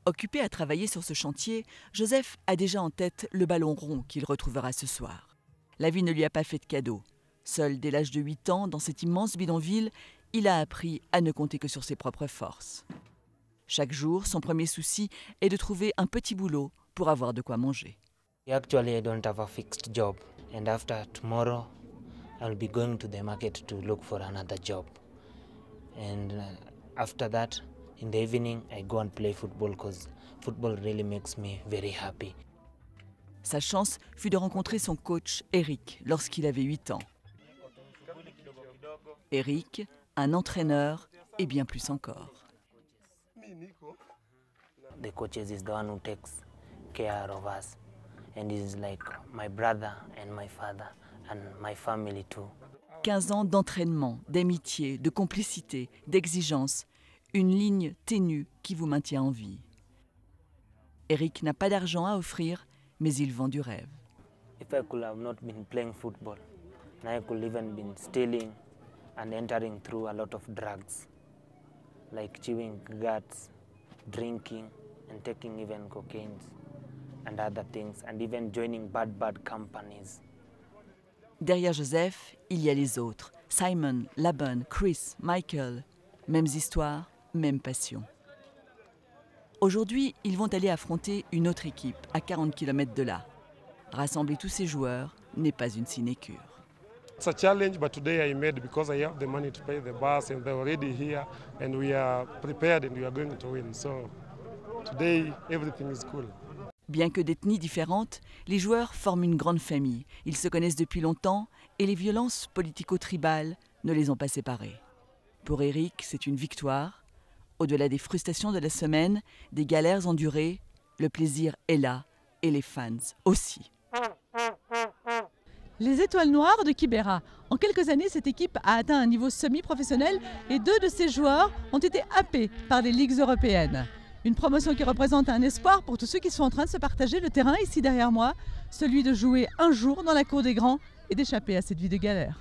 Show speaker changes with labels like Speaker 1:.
Speaker 1: Occupé à travailler sur ce chantier, Joseph a déjà en tête le ballon rond qu'il retrouvera ce soir. La vie ne lui a pas fait de cadeau. Seul dès l'âge de 8 ans, dans cet immense bidonville, il a appris à ne compter que sur ses propres forces. Chaque jour, son premier souci est de trouver un petit boulot pour avoir de quoi manger.
Speaker 2: Actually, I don't have a fixed job, and after tomorrow, I'll be going to the market to look for another job. And after that, in the evening, I go and play football because football really makes me very happy.
Speaker 1: Sa chance fut de rencontrer son coach, Eric, lorsqu'il avait 8 ans. Eric, un entraîneur et bien plus encore.
Speaker 2: The coach is the one who takes care of us, and he's like my brother and my father and my family too.
Speaker 1: 15 ans d'entraînement, d'amitié, de complicité, d'exigence. Une ligne ténue qui vous maintient en vie. Eric n'a pas d'argent à offrir, mais il vend du rêve.
Speaker 2: If I could have not been playing football, I could even been stealing and entering through a lot of drugs, like chewing guts, drinking, and taking even cocaine and other things, and even joining bad companies.
Speaker 1: Derrière Joseph, il y a les autres. Simon, Laban, Chris, Michael. Mêmes histoires, même passion. Aujourd'hui, ils vont aller affronter une autre équipe à 40 km de là. Rassembler tous ces joueurs n'est pas une sinécure.
Speaker 3: It's a challenge, but today I made because I have the money to pay the bus and they're already here and we are prepared and we are going to win. So today everything is cool.
Speaker 1: Bien que d'ethnies différentes, les joueurs forment une grande famille. Ils se connaissent depuis longtemps et les violences politico-tribales ne les ont pas séparés. Pour Eric, c'est une victoire. Au-delà des frustrations de la semaine, des galères endurées, le plaisir est là et les fans aussi.
Speaker 4: Les Étoiles Noires de Kibera. En quelques années, cette équipe a atteint un niveau semi-professionnel et 2 de ses joueurs ont été happés par des ligues européennes. Une promotion qui représente un espoir pour tous ceux qui sont en train de se partager le terrain ici derrière moi, celui de jouer un jour dans la cour des grands et d'échapper à cette vie de galère.